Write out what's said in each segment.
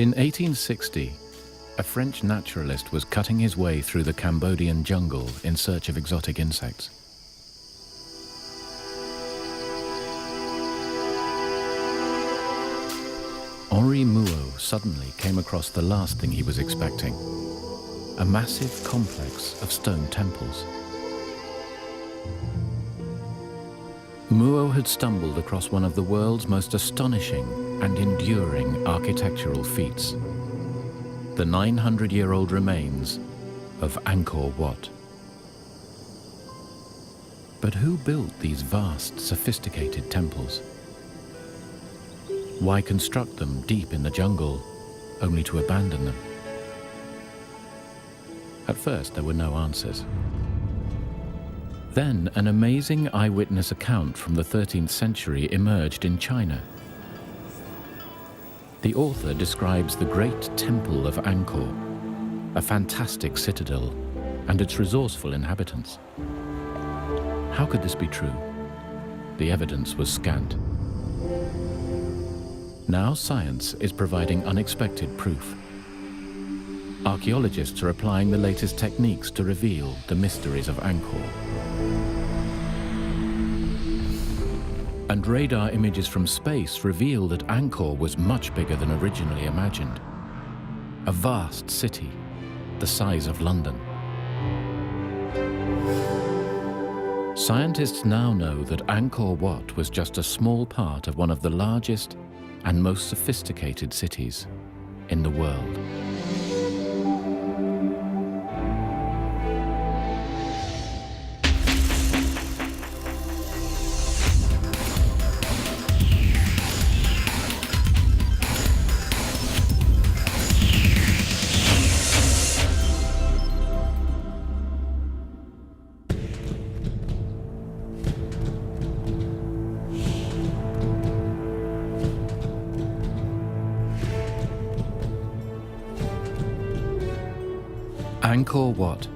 In 1860, a French naturalist was cutting his way through the Cambodian jungle in search of exotic insects. Henri Mouot suddenly came across the last thing he was expecting: a massive complex of stone temples. Mouot had stumbled across one of the world's most astonishing and enduring architectural feats: the 900-year-old remains of Angkor Wat. But who built these vast, sophisticated temples? Why construct them deep in the jungle, only to abandon them? At first, there were no answers. Then, an amazing eyewitness account from the 13th century emerged in China. The author describes the great Temple of Angkor, a fantastic citadel, and its resourceful inhabitants. How could this be true? The evidence was scant. Now science is providing unexpected proof. Archaeologists are applying the latest techniques to reveal the mysteries of Angkor. And radar images from space reveal that Angkor was much bigger than originally imagined. A vast city, the size of London. Scientists now know that Angkor Wat was just a small part of one of the largest and most sophisticated cities in the world. Angkor Wat,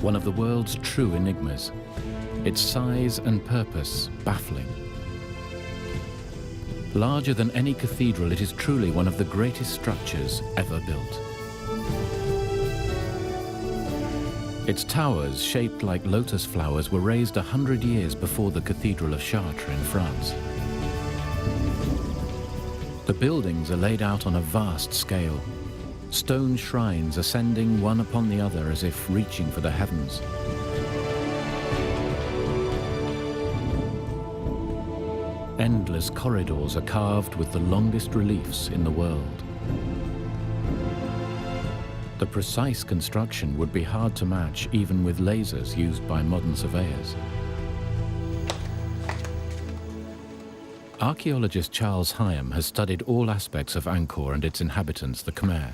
one of the world's true enigmas, its size and purpose baffling. Larger than any cathedral, it is truly one of the greatest structures ever built. Its towers, shaped like lotus flowers, were raised 100 years before the Cathedral of Chartres in France. The buildings are laid out on a vast scale, stone shrines ascending one upon the other as if reaching for the heavens. Endless corridors are carved with the longest reliefs in the world. The precise construction would be hard to match even with lasers used by modern surveyors. Archaeologist Charles Hyam has studied all aspects of Angkor and its inhabitants, the Khmer.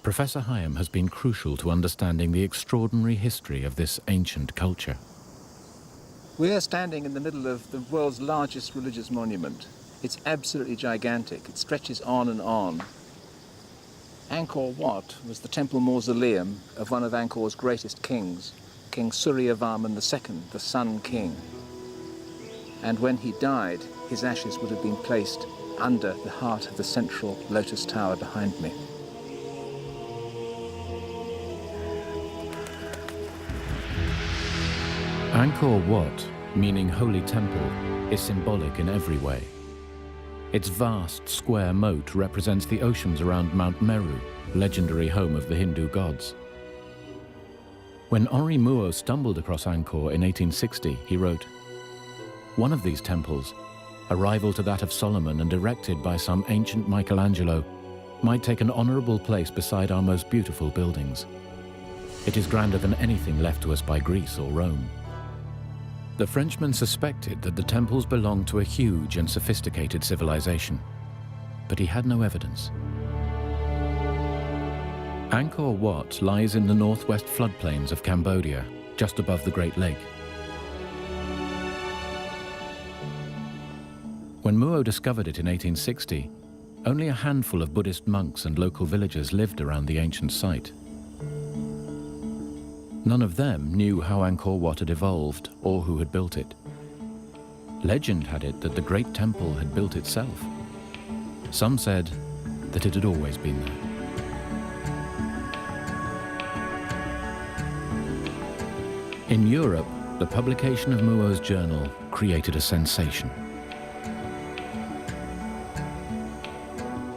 Professor Hyam has been crucial to understanding the extraordinary history of this ancient culture. We are standing in the middle of the world's largest religious monument. It's absolutely gigantic. It stretches on and on. Angkor Wat was the temple mausoleum of one of Angkor's greatest kings, King Suryavarman II, the Sun King. And when he died, his ashes would have been placed under the heart of the central lotus tower behind me. Angkor Wat, meaning Holy Temple, is symbolic in every way. Its vast square moat represents the oceans around Mount Meru, legendary home of the Hindu gods. When Henri Mouot stumbled across Angkor in 1860, he wrote, "One of these temples, a rival to that of Solomon and erected by some ancient Michelangelo, might take an honorable place beside our most beautiful buildings. It is grander than anything left to us by Greece or Rome." The Frenchman suspected that the temples belonged to a huge and sophisticated civilization, but he had no evidence. Angkor Wat lies in the northwest floodplains of Cambodia, just above the Great Lake. When Mouot discovered it in 1860, only a handful of Buddhist monks and local villagers lived around the ancient site. None of them knew how Angkor Wat had evolved or who had built it. Legend had it that the Great Temple had built itself. Some said that it had always been there. In Europe, the publication of Muo's journal created a sensation.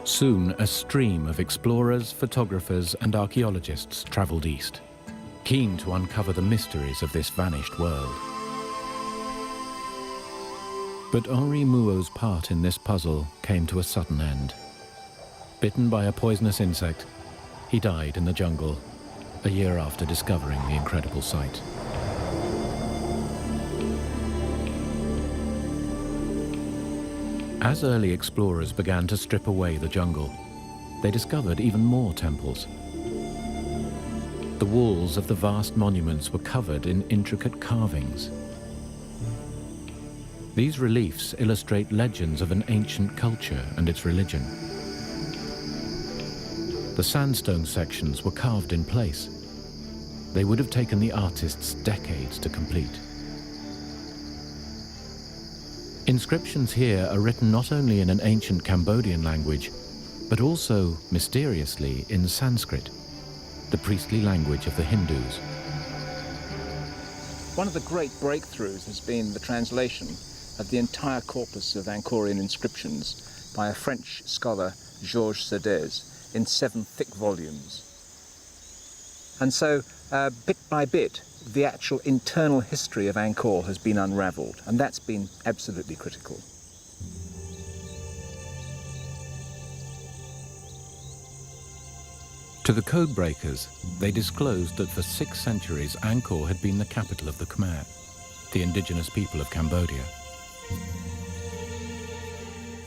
Soon, a stream of explorers, photographers, and archaeologists traveled east, keen to uncover the mysteries of this vanished world. But Henri Muo's part in this puzzle came to a sudden end. Bitten by a poisonous insect, he died in the jungle a year after discovering the incredible site. As early explorers began to strip away the jungle, they discovered even more temples. The walls of the vast monuments were covered in intricate carvings. These reliefs illustrate legends of an ancient culture and its religion. The sandstone sections were carved in place. They would have taken the artists decades to complete. Inscriptions here are written not only in an ancient Cambodian language, but also, mysteriously, in Sanskrit, the priestly language of the Hindus. One of the great breakthroughs has been the translation of the entire corpus of Angkorian inscriptions by a French scholar, Georges Sedez, in 7 thick volumes. And so, bit by bit, the actual internal history of Angkor has been unravelled, and that's been absolutely critical. To the code breakers, they disclosed that for 6 centuries Angkor had been the capital of the Khmer, the indigenous people of Cambodia.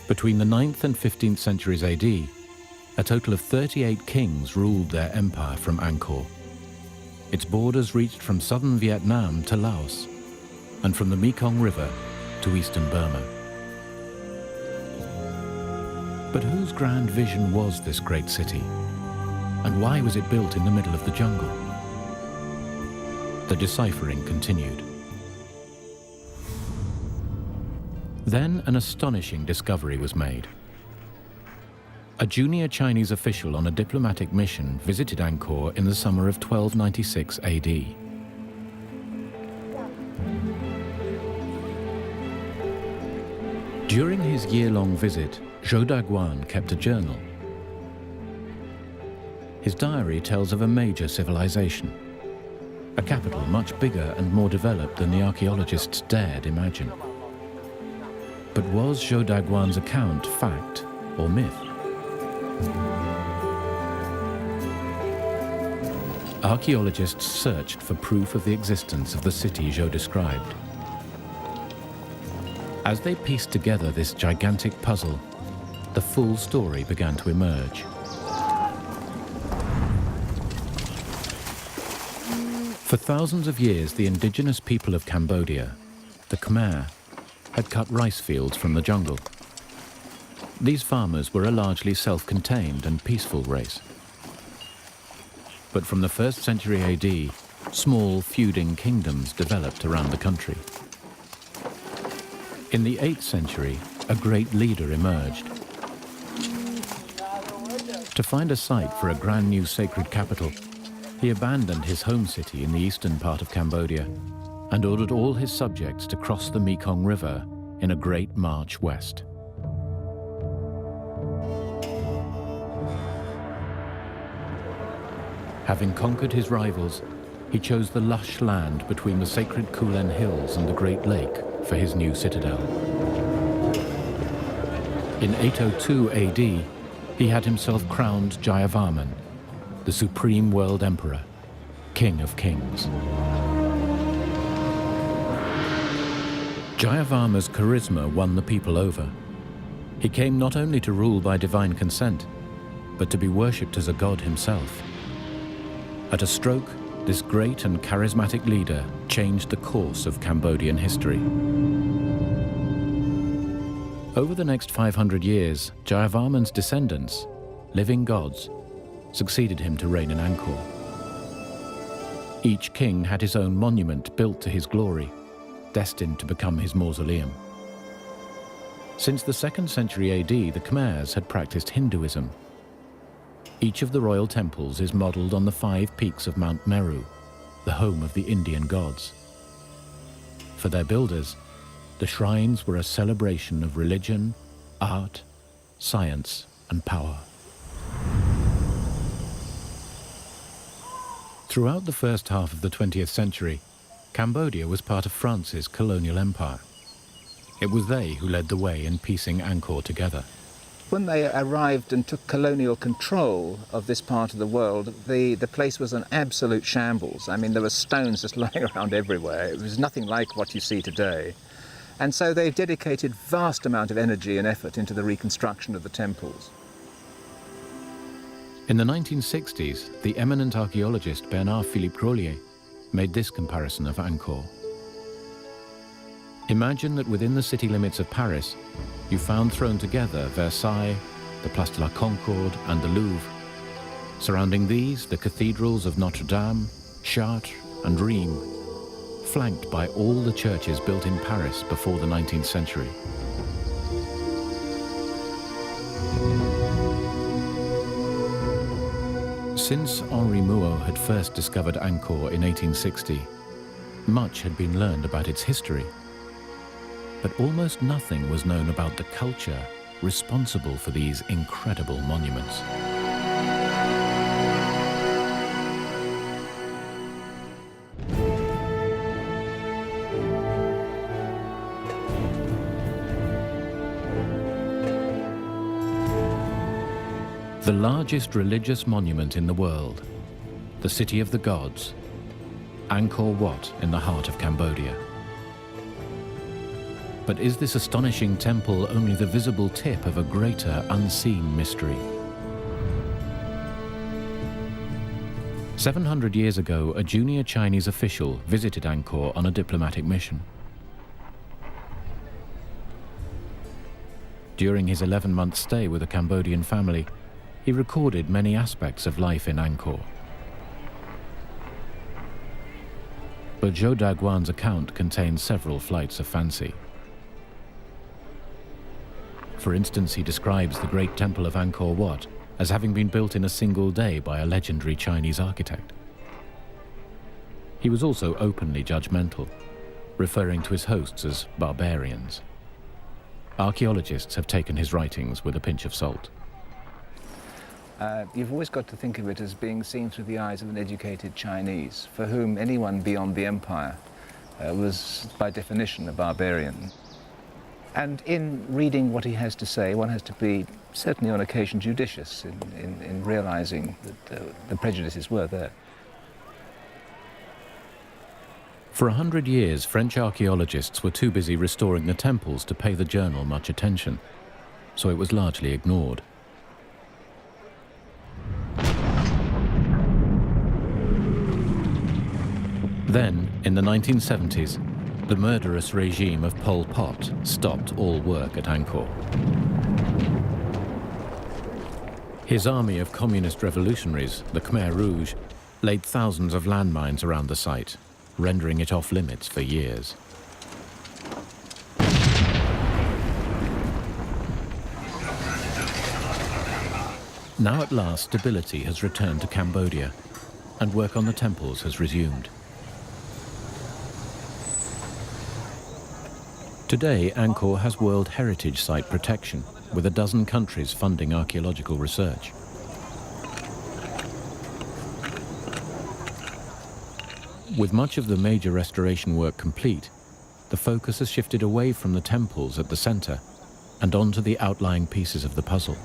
Between the 9th and 15th centuries AD, a total of 38 kings ruled their empire from Angkor. Its borders reached from southern Vietnam to Laos, and from the Mekong River to eastern Burma. But whose grand vision was this great city? And why was it built in the middle of the jungle? The deciphering continued. Then an astonishing discovery was made. A junior Chinese official on a diplomatic mission visited Angkor in the summer of 1296 AD. During his year-long visit, Zhou Daguan kept a journal. His diary tells of a major civilization, a capital much bigger and more developed than the archaeologists dared imagine. But was Zhou Daguan's account fact or myth? Archaeologists searched for proof of the existence of the city Zhou described. As they pieced together this gigantic puzzle, the full story began to emerge. For thousands of years, the indigenous people of Cambodia, the Khmer, had cut rice fields from the jungle. These farmers were a largely self-contained and peaceful race. But from the 1st century AD, small feuding kingdoms developed around the country. In the 8th century, a great leader emerged. To find a site for a brand new sacred capital, he abandoned his home city in the eastern part of Cambodia and ordered all his subjects to cross the Mekong River in a great march west. Having conquered his rivals, he chose the lush land between the sacred Kulen Hills and the Great Lake for his new citadel. In 802 AD, he had himself crowned Jayavarman, the supreme world emperor, king of kings. Jayavarman's charisma won the people over. He came not only to rule by divine consent, but to be worshipped as a god himself. At a stroke, this great and charismatic leader changed the course of Cambodian history. Over the next 500 years, Jayavarman's descendants, living gods, succeeded him to reign in Angkor. Each king had his own monument built to his glory, destined to become his mausoleum. Since the 2nd century AD, the Khmers had practiced Hinduism, Each of the royal temples is modelled on the 5 peaks of Mount Meru, the home of the Indian gods. For their builders, the shrines were a celebration of religion, art, science, and power. Throughout the first half of the 20th century, Cambodia was part of France's colonial empire. It was they who led the way in piecing Angkor together. When they arrived and took colonial control of this part of the world, the place was an absolute shambles. I mean, there were stones just lying around everywhere. It was nothing like what you see today. And so they dedicated vast amount of energy and effort into the reconstruction of the temples. In the 1960s, the eminent archaeologist Bernard-Philippe Grolier made this comparison of Angkor. Imagine that within the city limits of Paris, you found thrown together Versailles, the Place de la Concorde, and the Louvre. Surrounding these, the cathedrals of Notre Dame, Chartres, and Rheims, flanked by all the churches built in Paris before the 19th century. Since Henri Mouot had first discovered Angkor in 1860, much had been learned about its history. But almost nothing was known about the culture responsible for these incredible monuments. The largest religious monument in the world, the City of the Gods, Angkor Wat in the heart of Cambodia. But is this astonishing temple only the visible tip of a greater unseen mystery? 700 years ago, a junior Chinese official visited Angkor on a diplomatic mission. During his 11-month stay with a Cambodian family, he recorded many aspects of life in Angkor. But Zhou Daguan's account contains several flights of fancy. For instance, he describes the great temple of Angkor Wat as having been built in a single day by a legendary Chinese architect. He was also openly judgmental, referring to his hosts as barbarians. Archaeologists have taken his writings with a pinch of salt. You've always got to think of it as being seen through the eyes of an educated Chinese, for whom anyone beyond the empire was, by definition, a barbarian. And in reading what he has to say, one has to be, certainly on occasion, judicious in realizing that the prejudices were there. For 100 years, French archaeologists were too busy restoring the temples to pay the journal much attention, so it was largely ignored. Then, in the 1970s, the murderous regime of Pol Pot stopped all work at Angkor. His army of communist revolutionaries, the Khmer Rouge, laid thousands of landmines around the site, rendering it off limits for years. Now at last, stability has returned to Cambodia, and work on the temples has resumed. Today, Angkor has World Heritage Site protection, with a dozen countries funding archaeological research. With much of the major restoration work complete, the focus has shifted away from the temples at the center and onto the outlying pieces of the puzzle.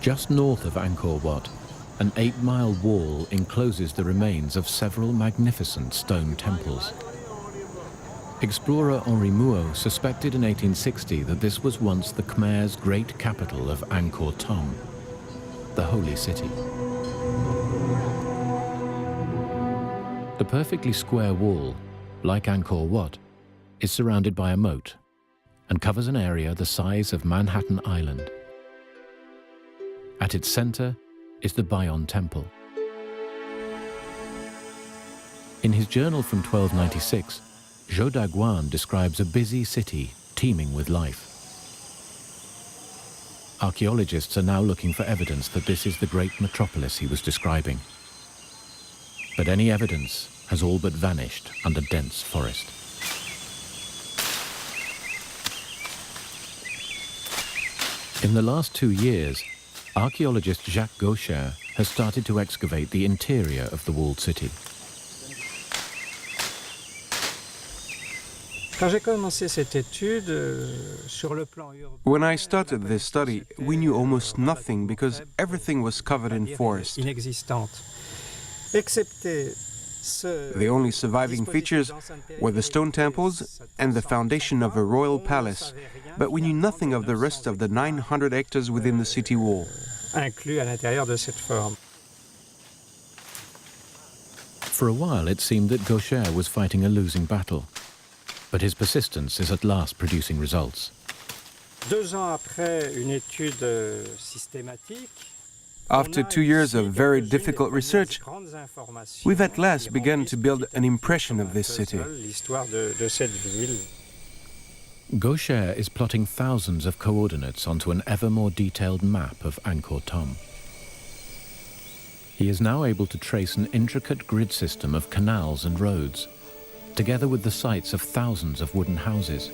Just north of Angkor Wat, an 8-mile wall encloses the remains of several magnificent stone temples. Explorer Henri Mouot suspected in 1860 that this was once the Khmer's great capital of Angkor Thom, the holy city. The perfectly square wall, like Angkor Wat, is surrounded by a moat and covers an area the size of Manhattan Island. At its center is the Bayon Temple. In his journal from 1296, Zhou Daguan describes a busy city teeming with life. Archaeologists are now looking for evidence that this is the great metropolis he was describing. But any evidence has all but vanished under dense forest. In the last 2 years, archaeologist Jacques Gaucher has started to excavate the interior of the walled city. When I started this study, we knew almost nothing because everything was covered in forest. The only surviving features were the stone temples and the foundation of a royal palace, but we knew nothing of the rest of the 900 hectares within the city wall. For a while, it seemed that Gaucher was fighting a losing battle, but his persistence is at last producing results. After 2 years of very difficult research, we've at last begun to build an impression of this city. Gaucher is plotting thousands of coordinates onto an ever more detailed map of Angkor Thom. He is now able to trace an intricate grid system of canals and roads, together with the sites of thousands of wooden houses.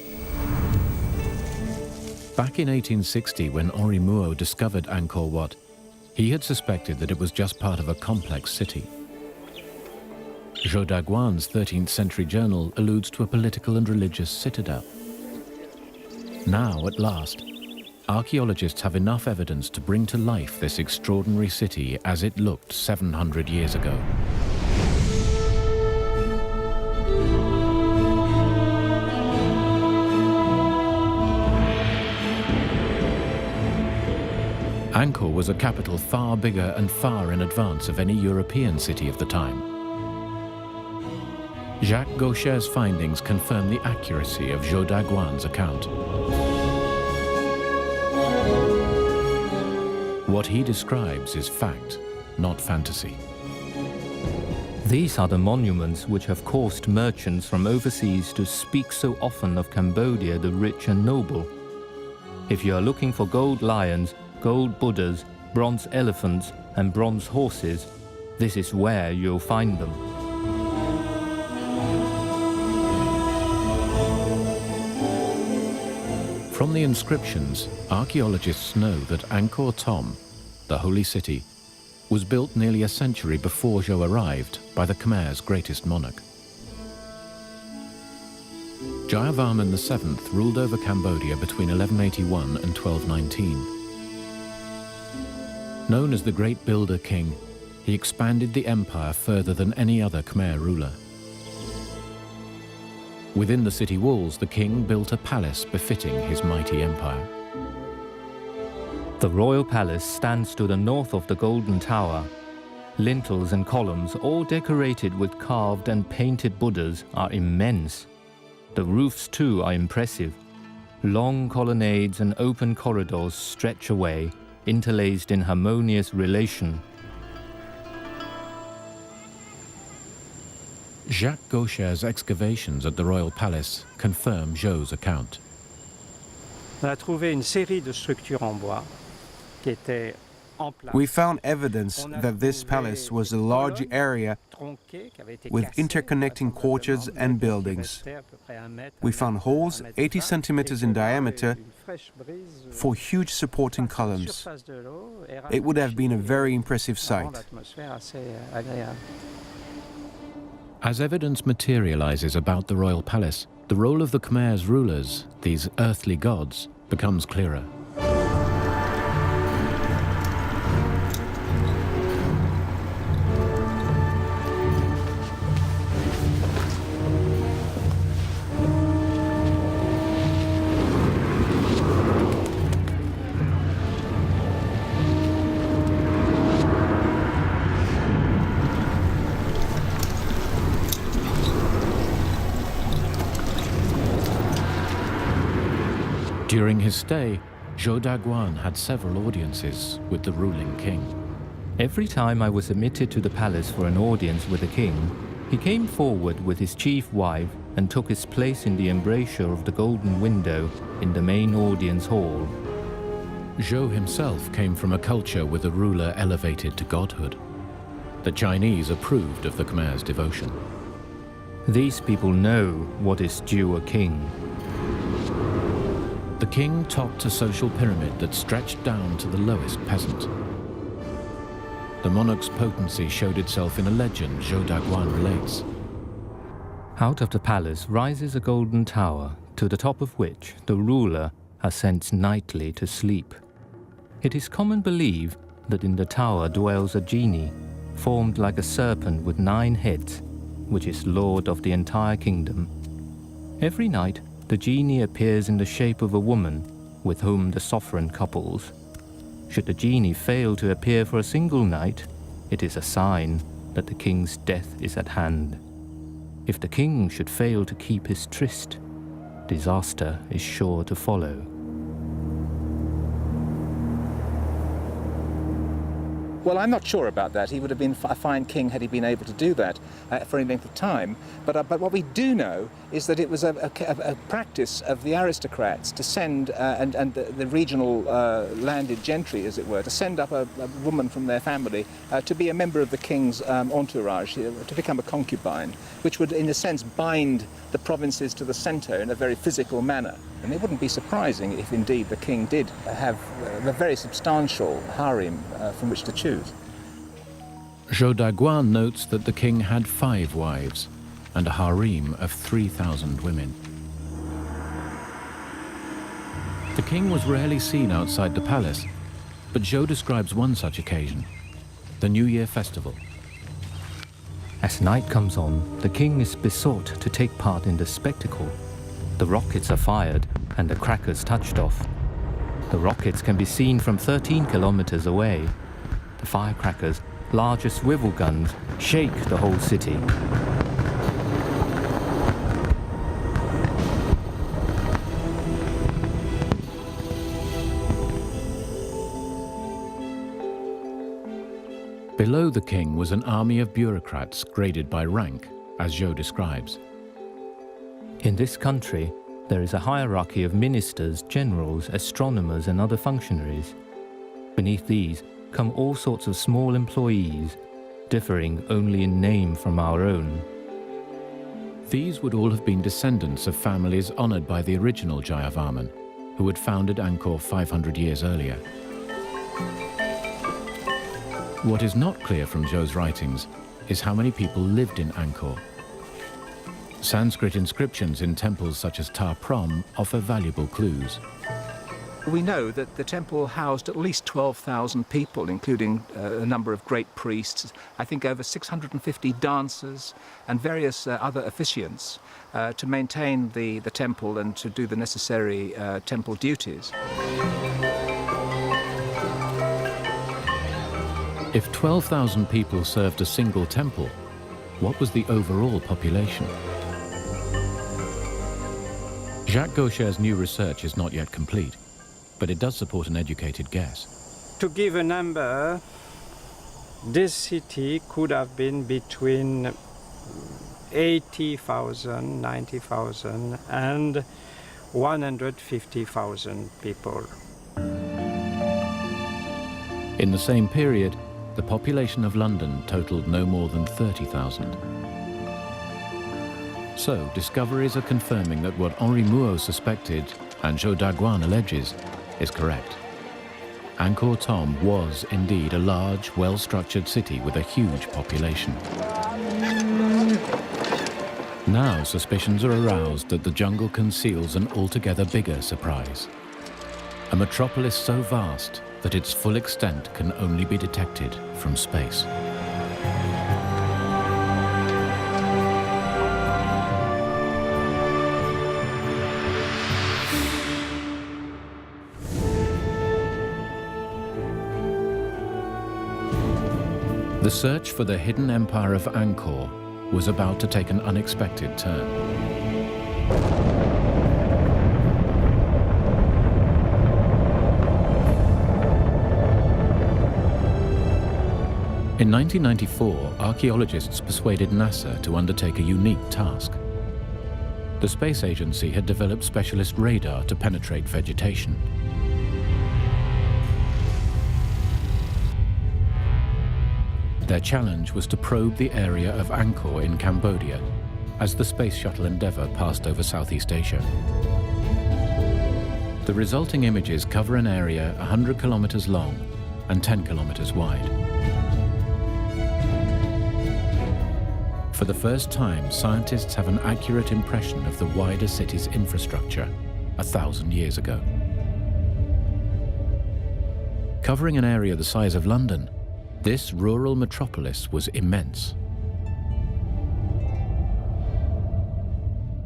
Back in 1860, when Henri Mouot discovered Angkor Wat, he had suspected that it was just part of a complex city. Zhou Daguan's 13th century journal alludes to a political and religious citadel. Now, at last, archaeologists have enough evidence to bring to life this extraordinary city as it looked 700 years ago. Angkor was a capital far bigger and far in advance of any European city of the time. Jacques Gaucher's findings confirm the accuracy of Zhou Daguan's account. What he describes is fact, not fantasy. These are the monuments which have caused merchants from overseas to speak so often of Cambodia the rich and noble. If you are looking for gold lions, gold Buddhas, bronze elephants and bronze horses, this is where you'll find them. From the inscriptions, archaeologists know that Angkor Thom, the holy city, was built nearly a century before Zhou arrived by the Khmer's greatest monarch. Jayavarman VII ruled over Cambodia between 1181 and 1219. Known as the Great Builder King, he expanded the empire further than any other Khmer ruler. Within the city walls, the king built a palace befitting his mighty empire. The royal palace stands to the north of the Golden Tower. Lintels and columns, all decorated with carved and painted Buddhas, are immense. The roofs too are impressive. Long colonnades and open corridors stretch away, interlaced in harmonious relation. Jacques Gaucher's excavations at the royal palace confirm Zhou's account. We found evidence that this palace was a large area with interconnecting courtyards and buildings. We found holes 80 centimeters in diameter for huge supporting columns. It would have been a very impressive sight. As evidence materializes about the royal palace, the role of the Khmer's rulers, these earthly gods, becomes clearer. During his stay, Zhou Daguan had several audiences with the ruling king. Every time I was admitted to the palace for an audience with the king, he came forward with his chief wife and took his place in the embrasure of the golden window in the main audience hall. Zhou himself came from a culture with a ruler elevated to godhood. The Chinese approved of the Khmer's devotion. These people know what is due a king. The king topped a social pyramid that stretched down to the lowest peasant. The monarch's potency showed itself in a legend Zhou Daguan relates. Out of the palace rises a golden tower, to the top of which the ruler ascends nightly to sleep. It is common belief that in the tower dwells a genie, formed like a serpent with 9 heads, which is lord of the entire kingdom. Every night, the genie appears in the shape of a woman with whom the sovereign couples. Should the genie fail to appear for a single night, it is a sign that the king's death is at hand. If the king should fail to keep his tryst, disaster is sure to follow. Well, I'm not sure about that. He would have been a fine king had he been able to do that for any length of time. But what we do know is that it was a practice of the aristocrats to send, and the regional landed gentry, as it were, to send up a woman from their family to be a member of the king's entourage, to become a concubine, which would, in a sense, bind the provinces to the centre in a very physical manner. And it wouldn't be surprising if indeed the king did have a very substantial harem from which to choose. Zhou Daguan notes that the king had 5 wives and a harem of 3,000 women. The king was rarely seen outside the palace, but Zhou describes one such occasion, the New Year festival. As night comes on, the king is besought to take part in the spectacle. The rockets are fired and the crackers touched off. The rockets can be seen from 13 kilometers away. The firecrackers, large as swivel guns, shake the whole city. Below the king was an army of bureaucrats graded by rank, as Zhou describes. In this country, there is a hierarchy of ministers, generals, astronomers, and other functionaries. Beneath these come all sorts of small employees, differing only in name from our own. These would all have been descendants of families honored by the original Jayavarman, who had founded Angkor 500 years earlier. What is not clear from Zhou's writings is how many people lived in Angkor. Sanskrit inscriptions in temples such as Ta Prohm offer valuable clues. We know that the temple housed at least 12,000 people, including a number of great priests, I think over 650 dancers and various other officiants to maintain the temple and to do the necessary temple duties. If 12,000 people served a single temple, what was the overall population? Jacques Gaucher's new research is not yet complete, but it does support an educated guess. To give a number, this city could have been between 80,000, 90,000 and 150,000 people. In the same period, the population of London totaled no more than 30,000. So, discoveries are confirming that what Henri Mouot suspected and Zhou Daguan alleges is correct. Angkor Thom was indeed a large, well-structured city with a huge population. Now suspicions are aroused that the jungle conceals an altogether bigger surprise. A metropolis so vast that its full extent can only be detected from space. The search for the hidden empire of Angkor was about to take an unexpected turn. In 1994, archaeologists persuaded NASA to undertake a unique task. The space agency had developed specialist radar to penetrate vegetation. Their challenge was to probe the area of Angkor in Cambodia as the Space Shuttle Endeavour passed over Southeast Asia. The resulting images cover an area 100 kilometers long and 10 kilometers wide. For the first time, scientists have an accurate impression of the wider city's infrastructure 1,000 years ago. Covering an area the size of London, this rural metropolis was immense.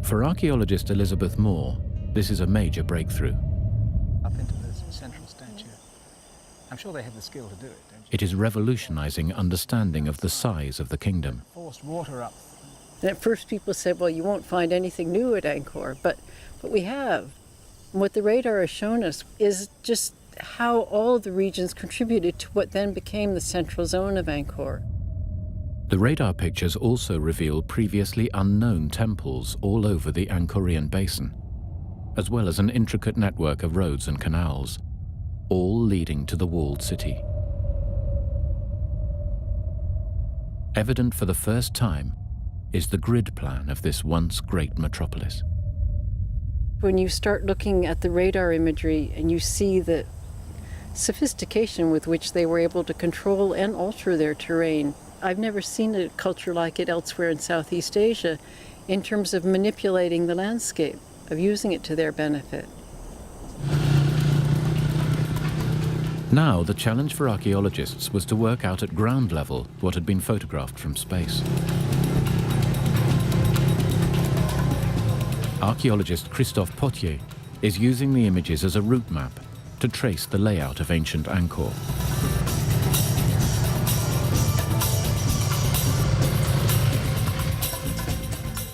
For archaeologist Elizabeth Moore, this is a major breakthrough. Up into this central statue. I'm sure they had the skill to do it, don't you? It is revolutionizing understanding of the size of the kingdom. Forced water up. And at first people said, well, you won't find anything new at Angkor, but we have. And what the radar has shown us is just how all the regions contributed to what then became the central zone of Angkor. The radar pictures also reveal previously unknown temples all over the Angkorian basin, as well as an intricate network of roads and canals, all leading to the walled city. Evident for the first time is the grid plan of this once great metropolis. When you start looking at the radar imagery and you see the sophistication with which they were able to control and alter their terrain, I've never seen a culture like it elsewhere in Southeast Asia in terms of manipulating the landscape, of using it to their benefit. Now, the challenge for archaeologists was to work out at ground level what had been photographed from space. Archaeologist Christophe Potier is using the images as a route map to trace the layout of ancient Angkor.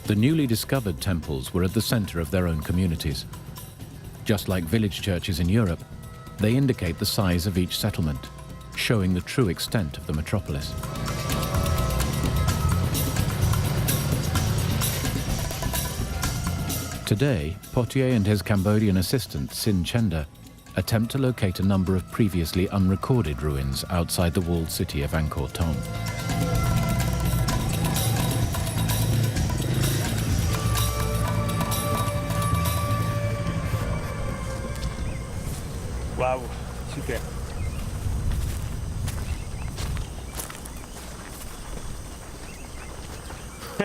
The newly discovered temples were at the center of their own communities. Just like village churches in Europe, they indicate the size of each settlement, showing the true extent of the metropolis. Today, Potier and his Cambodian assistant, Sin Chenda, attempt to locate a number of previously unrecorded ruins outside the walled city of Angkor Thom. Wow, super.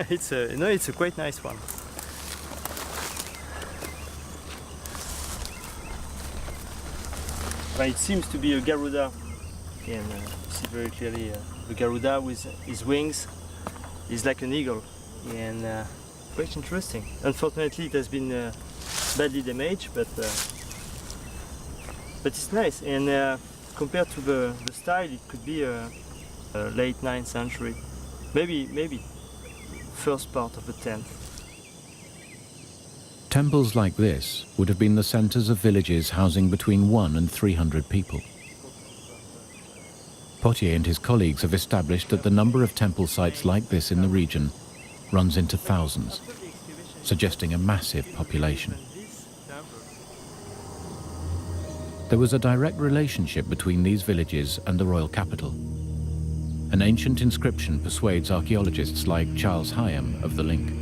it's a quite nice one. It seems to be a Garuda. You can see very clearly the Garuda with his wings is like an eagle, and quite interesting. Unfortunately, it has been badly damaged, but it's nice. And compared to the style, it could be a late 9th century, maybe first part of the 10th. Temples like this would have been the centers of villages housing between 100 and 300 people. Potier and his colleagues have established that the number of temple sites like this in the region runs into thousands, suggesting a massive population. There was a direct relationship between these villages and the royal capital. An ancient inscription persuades archaeologists like Charles Hyam of the link.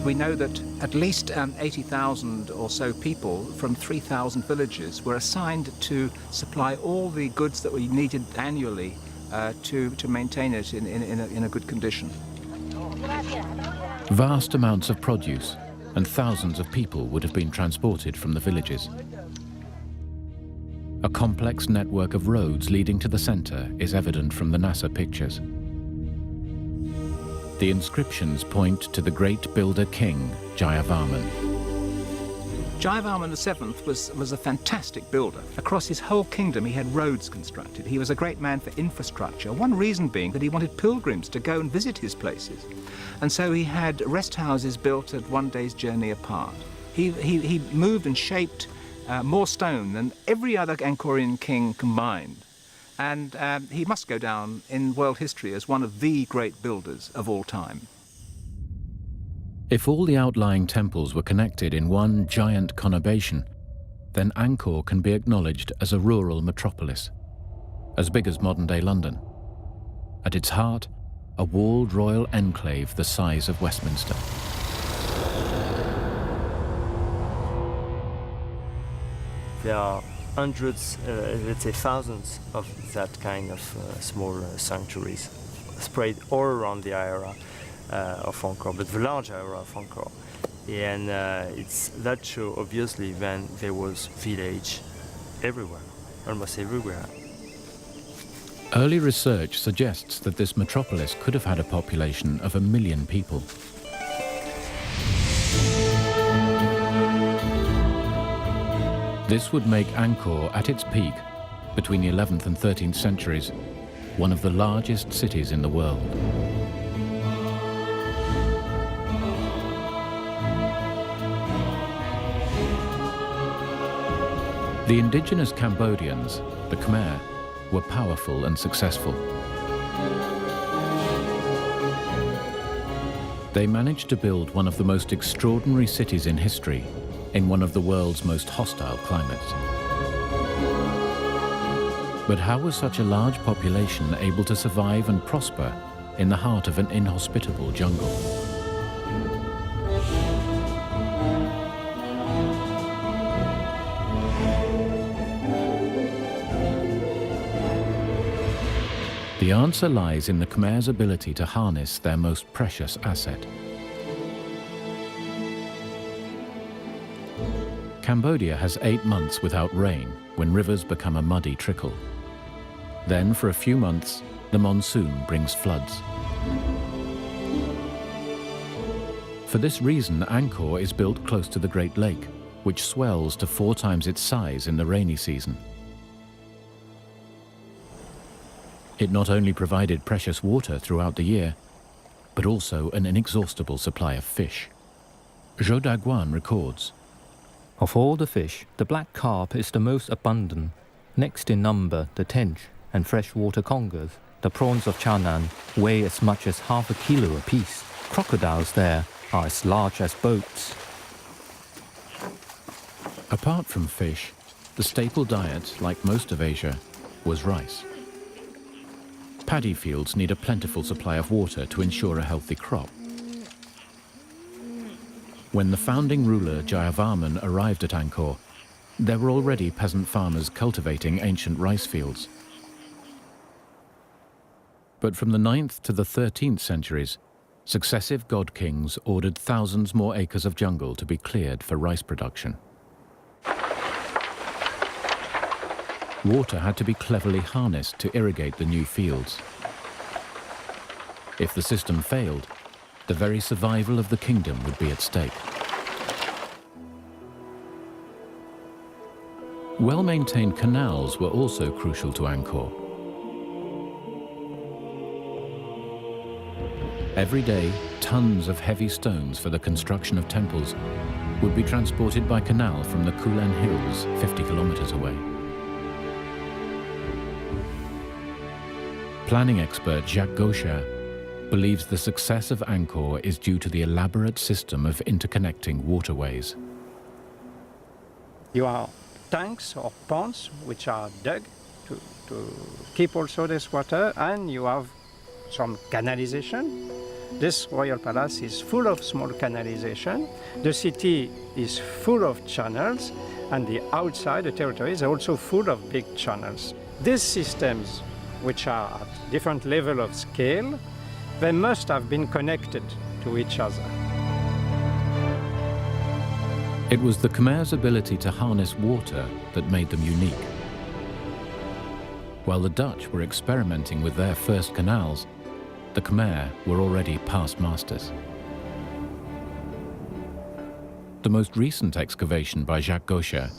We know that at least 80,000 or so people from 3,000 villages were assigned to supply all the goods that we needed annually to maintain it in a good condition. Vast amounts of produce and thousands of people would have been transported from the villages. A complex network of roads leading to the center is evident from the NASA pictures. The inscriptions point to the great builder king, Jayavarman. Jayavarman VII was a fantastic builder. Across his whole kingdom, he had roads constructed. He was a great man for infrastructure, one reason being that he wanted pilgrims to go and visit his places. And so he had rest houses built at one day's journey apart. He moved and shaped more stone than every other Angkorian king combined. And he must go down in world history as one of the great builders of all time. If all the outlying temples were connected in one giant conurbation, then Angkor can be acknowledged as a rural metropolis, as big as modern-day London, At its heart, a walled royal enclave the size of Westminster. There are hundreds, let's say thousands of that kind of small sanctuaries spread all around the area of Angkor, but the large area of Angkor. And it's that show, obviously, when there was village everywhere, almost everywhere. Early research suggests that this metropolis could have had a population of 1 million people. This would make Angkor, at its peak, between the 11th and 13th centuries, one of the largest cities in the world. The indigenous Cambodians, the Khmer, were powerful and successful. They managed to build one of the most extraordinary cities in history in one of the world's most hostile climates. But how was such a large population able to survive and prosper in the heart of an inhospitable jungle? The answer lies in the Khmer's ability to harness their most precious asset. Cambodia has 8 months without rain when rivers become a muddy trickle. Then, for a few months, the monsoon brings floods. For this reason, Angkor is built close to the Great Lake, which swells to 4 times its size in the rainy season. It not only provided precious water throughout the year, but also an inexhaustible supply of fish. Zhou Daguan records, Of all the fish, the black carp is the most abundant. Next in number, the tench and freshwater congers. The prawns of Chanan weigh as much as half a kilo apiece. Crocodiles there are as large as boats. Apart from fish, the staple diet, like most of Asia, was rice. Paddy fields need a plentiful supply of water to ensure a healthy crop. When the founding ruler Jayavarman arrived at Angkor, there were already peasant farmers cultivating ancient rice fields. But from the 9th to the 13th centuries, successive god kings ordered thousands more acres of jungle to be cleared for rice production. Water had to be cleverly harnessed to irrigate the new fields. If the system failed, the very survival of the kingdom would be at stake. Well-maintained canals were also crucial to Angkor. Every day, tons of heavy stones for the construction of temples would be transported by canal from the Kulen Hills, 50 kilometers away. Planning expert Jacques Gaucher believes the success of Angkor is due to the elaborate system of interconnecting waterways. You have tanks or ponds which are dug to keep also this water, and you have some canalization. This royal palace is full of small canalization. The city is full of channels, and the outside, the territory, is also full of big channels. These systems, which are at different level of scale, they must have been connected to each other. It was the Khmer's ability to harness water that made them unique. While the Dutch were experimenting with their first canals, the Khmer were already past masters. The most recent excavation by Jacques Gaucher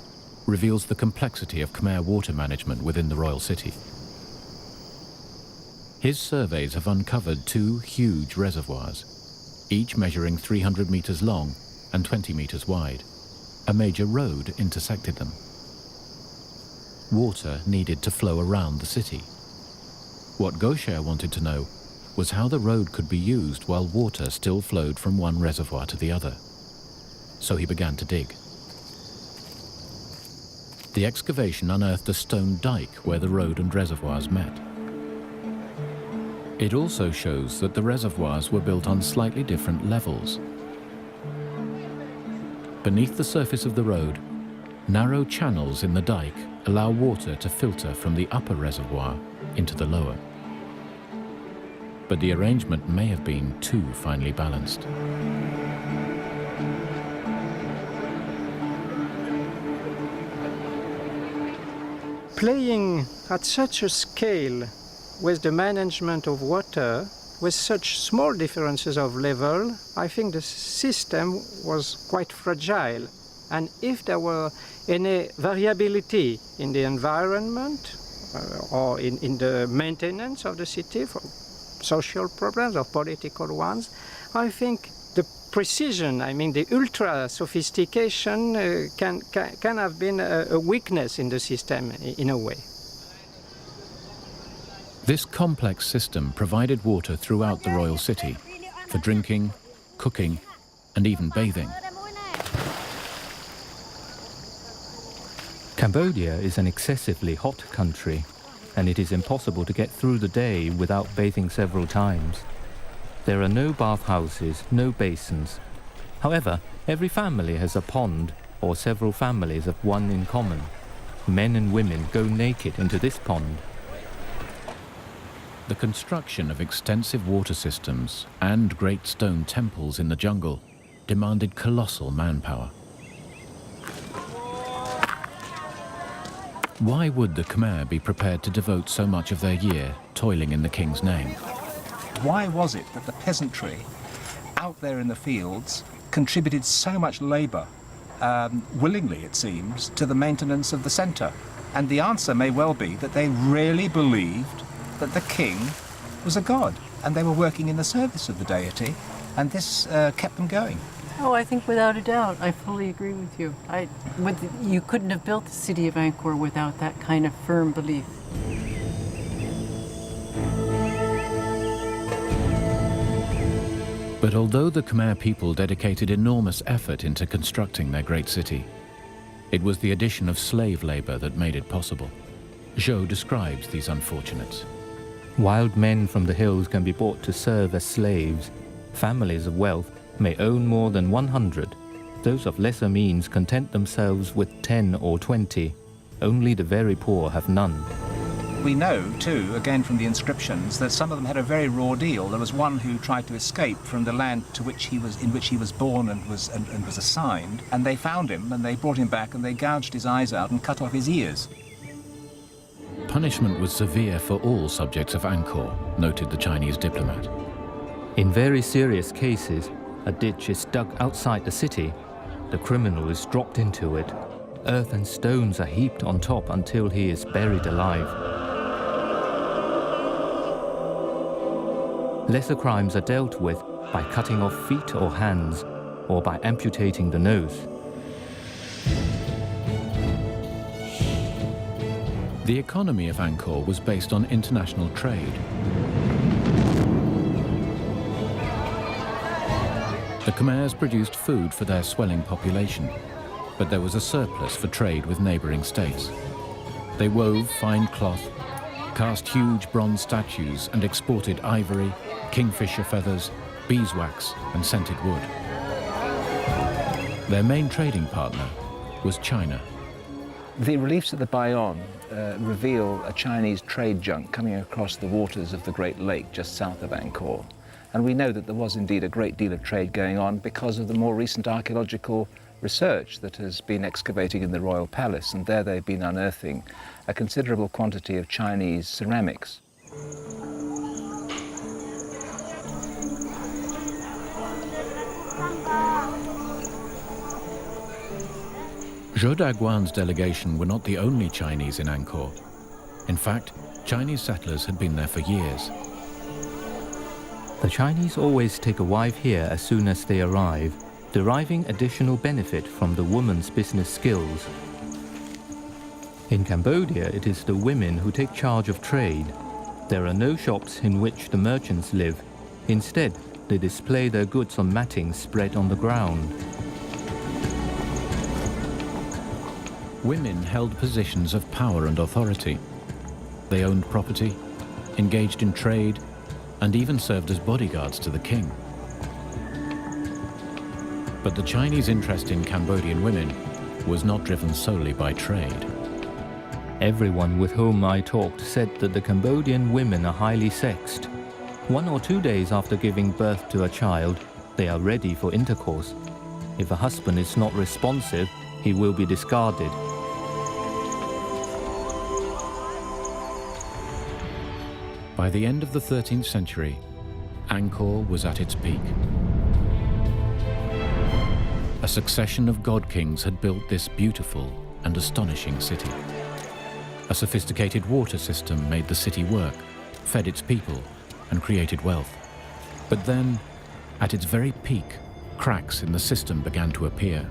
reveals the complexity of Khmer water management within the royal city. His surveys have uncovered 2 huge reservoirs, each measuring 300 meters long and 20 meters wide. A major road intersected them. Water needed to flow around the city. What Gaucher wanted to know was how the road could be used while water still flowed from one reservoir to the other. So he began to dig. The excavation unearthed a stone dike where the road and reservoirs met. It also shows that the reservoirs were built on slightly different levels. Beneath the surface of the road, narrow channels in the dike allow water to filter from the upper reservoir into the lower. But the arrangement may have been too finely balanced. Playing at such a scale with the management of water, with such small differences of level, I think the system was quite fragile. And if there were any variability in the environment or in the maintenance of the city for social problems or political ones, I think the precision, I mean the ultra sophistication can have been a weakness in the system in a way. This complex system provided water throughout the royal city for drinking, cooking, and even bathing. Cambodia is an excessively hot country, and it is impossible to get through the day without bathing several times. There are no bathhouses, no basins. However, every family has a pond, or several families have one in common. Men and women go naked into this pond. The construction of extensive water systems and great stone temples in the jungle demanded colossal manpower. Why would the Khmer be prepared to devote so much of their year toiling in the king's name? Why was it that the peasantry out there in the fields contributed so much labour, willingly it seems, to the maintenance of the centre? And the answer may well be that they really believed that the king was a god and they were working in the service of the deity, and this kept them going. Oh, I think without a doubt, I fully agree with you. You couldn't have built the city of Angkor without that kind of firm belief. But although the Khmer people dedicated enormous effort into constructing their great city, it was the addition of slave labor that made it possible. Zhou describes these unfortunates. Wild men from the hills can be bought to serve as slaves. Families of wealth may own more than 100. Those of lesser means content themselves with 10 or 20. Only the very poor have none. We know, too, again from the inscriptions, that some of them had a very raw deal. There was one who tried to escape from the land in which he was born and was assigned, and they found him and they brought him back and they gouged his eyes out and cut off his ears. Punishment was severe for all subjects of Angkor, noted the Chinese diplomat. In very serious cases, a ditch is dug outside the city. The criminal is dropped into it. Earth and stones are heaped on top until he is buried alive. Lesser crimes are dealt with by cutting off feet or hands, or by amputating the nose. The economy of Angkor was based on international trade. The Khmers produced food for their swelling population, but there was a surplus for trade with neighboring states. They wove fine cloth, cast huge bronze statues, and exported ivory, kingfisher feathers, beeswax, and scented wood. Their main trading partner was China. The reliefs of the Bayonne reveal a Chinese trade junk coming across the waters of the Great Lake just south of Angkor. And we know that there was indeed a great deal of trade going on because of the more recent archaeological research that has been excavating in the royal palace, and there they've been unearthing a considerable quantity of Chinese ceramics. Zhou Daguan's delegation were not the only Chinese in Angkor. In fact, Chinese settlers had been there for years. The Chinese always take a wife here as soon as they arrive, deriving additional benefit from the woman's business skills. In Cambodia, it is the women who take charge of trade. There are no shops in which the merchants live. Instead, they display their goods on matting spread on the ground. Women held positions of power and authority. They owned property, engaged in trade, and even served as bodyguards to the king. But the Chinese interest in Cambodian women was not driven solely by trade. Everyone with whom I talked said that the Cambodian women are highly sexed. 1 or 2 days after giving birth to a child, they are ready for intercourse. If a husband is not responsive, he will be discarded. By the end of the 13th century, Angkor was at its peak. A succession of god kings had built this beautiful and astonishing city. A sophisticated water system made the city work, fed its people, and created wealth. But then, at its very peak, cracks in the system began to appear.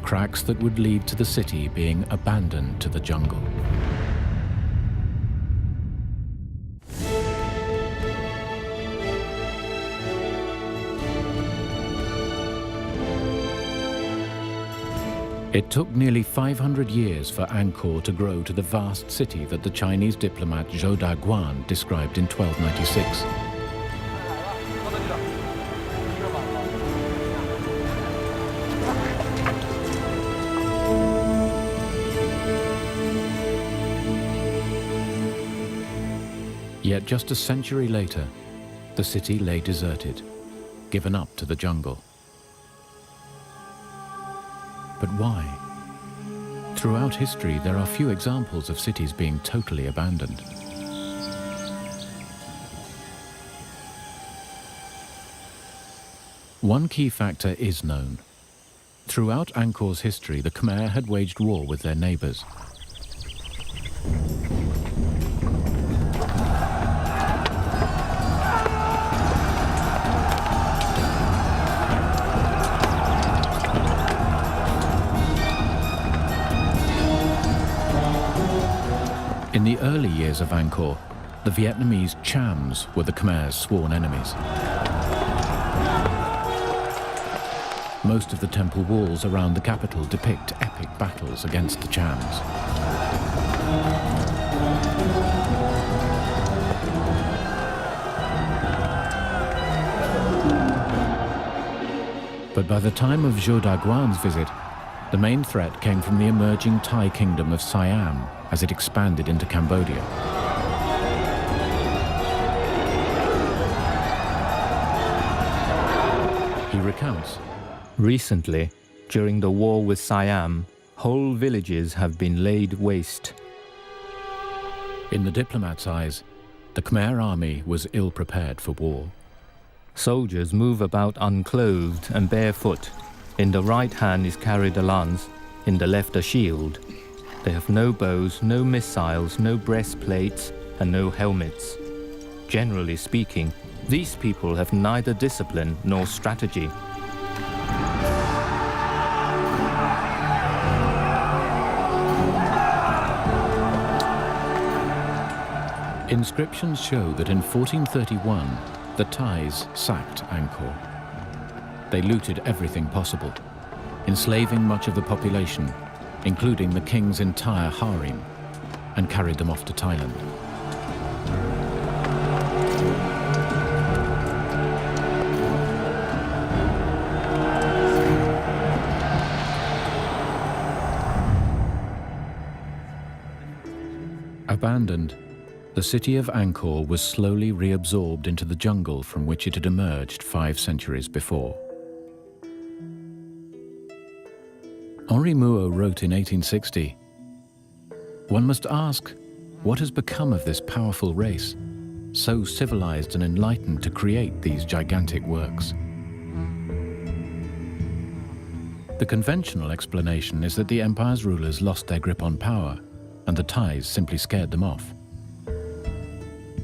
Cracks that would lead to the city being abandoned to the jungle. It took nearly 500 years for Angkor to grow to the vast city that the Chinese diplomat Zhou Daguan described in 1296. Yet just a century later, the city lay deserted, given up to the jungle. But why? Throughout history, there are few examples of cities being totally abandoned. One key factor is known. Throughout Angkor's history, the Khmer had waged war with their neighbors. In the early years of Angkor, the Vietnamese Chams were the Khmer's sworn enemies. Most of the temple walls around the capital depict epic battles against the Chams. But by the time of Zhou Daguan's visit, the main threat came from the emerging Thai kingdom of Siam as it expanded into Cambodia. He recounts, Recently, during the war with Siam, whole villages have been laid waste. in the diplomat's eyes, the Khmer army was ill-prepared for war. Soldiers move about unclothed and barefoot. In the right hand is carried a lance, in the left a shield. They have no bows, no missiles, no breastplates, and no helmets. Generally speaking, these people have neither discipline nor strategy. Inscriptions show that in 1431, the Thais sacked Angkor. They looted everything possible, enslaving much of the population, including the king's entire harem, and carried them off to Thailand. Abandoned, the city of Angkor was slowly reabsorbed into the jungle from which it had emerged 5 centuries before. Henri Mouot wrote in 1860, "One must ask, what has become of this powerful race, so civilized and enlightened to create these gigantic works?" The conventional explanation is that the empire's rulers lost their grip on power, and the Thais simply scared them off.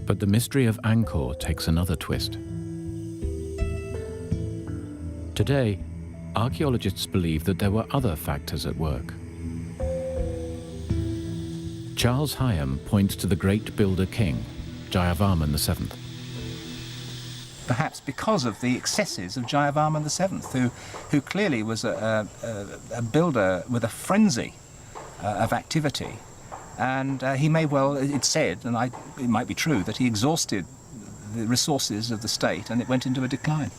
But the mystery of Angkor takes another twist. Today, archaeologists believe that there were other factors at work. Charles Hyam points to the great builder king, Jayavarman VII. Perhaps because of the excesses of Jayavarman VII, who clearly was a builder with a frenzy of activity. And he may well, it's said, and it might be true, that he exhausted the resources of the state, and it went into a decline.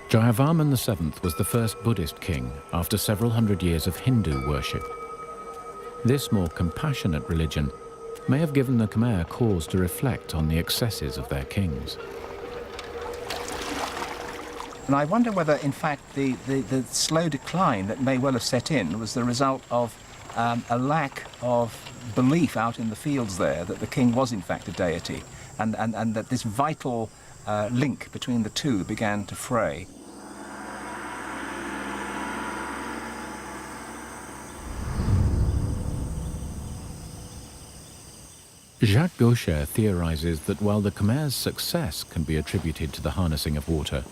Jayavarman VII was the first Buddhist king after several hundred years of Hindu worship. This more compassionate religion may have given the Khmer cause to reflect on the excesses of their kings. And I wonder whether, in fact, the slow decline that may well have set in was the result of a lack of belief out in the fields there that the king was, in fact, a deity, and that this vital link between the two began to fray. Jacques Gaucher theorizes that while the Khmer's success can be attributed to the harnessing of water,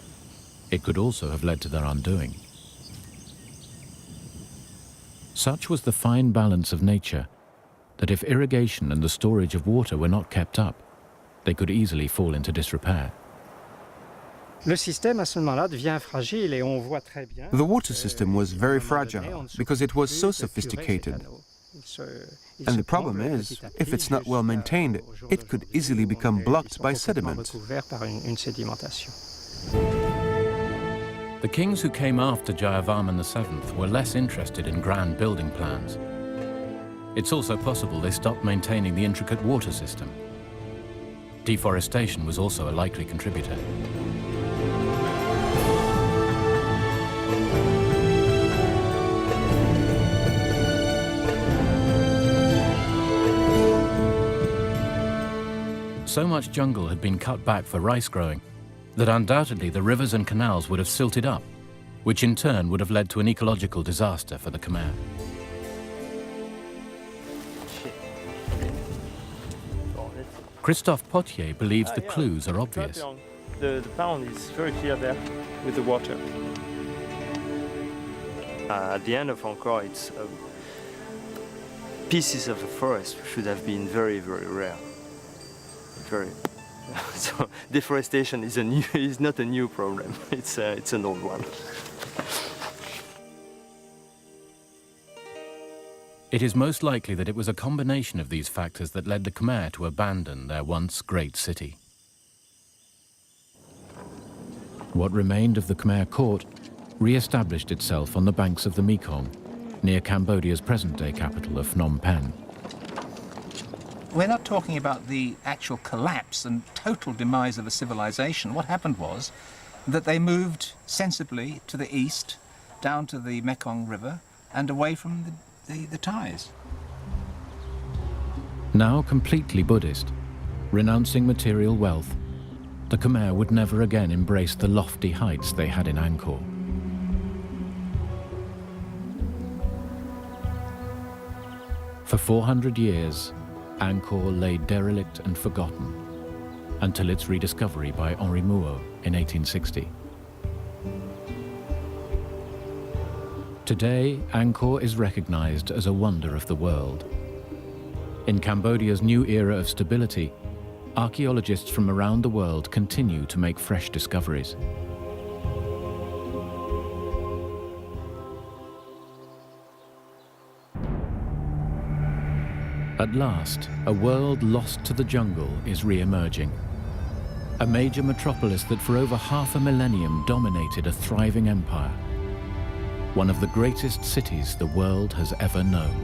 it could also have led to their undoing. Such was the fine balance of nature that if irrigation and the storage of water were not kept up, they could easily fall into disrepair. Le système à ce moment-là devient fragile et on voit très bien. The water system was very fragile because it was so sophisticated. And the problem is, if it's not well maintained, it could easily become blocked by sediment. The kings who came after Jayavarman VII were less interested in grand building plans. It's also possible they stopped maintaining the intricate water system. Deforestation was also a likely contributor. So much jungle had been cut back for rice growing that undoubtedly the rivers and canals would have silted up, which in turn would have led to an ecological disaster for the Khmer. Christophe Potier believes the clues are obvious. The pond is very clear there with the water. At the end of Angkor, it's pieces of the forest should have been very, very rare. So deforestation is not a new problem. It's an old one. It is most likely that it was a combination of these factors that led the Khmer to abandon their once great city. What remained of the Khmer court re-established itself on the banks of the Mekong, near Cambodia's present-day capital of Phnom Penh. We're not talking about the actual collapse and total demise of a civilization. What happened was that they moved sensibly to the east, down to the Mekong River, and away from the Thais. Now completely Buddhist, renouncing material wealth, the Khmer would never again embrace the lofty heights they had in Angkor. For 400 years, Angkor lay derelict and forgotten, until its rediscovery by Henri Mouot in 1860. Today, Angkor is recognized as a wonder of the world. In Cambodia's new era of stability, archaeologists from around the world continue to make fresh discoveries. At last, a world lost to the jungle is re-emerging. A major metropolis that for over half a millennium dominated a thriving empire. One of the greatest cities the world has ever known.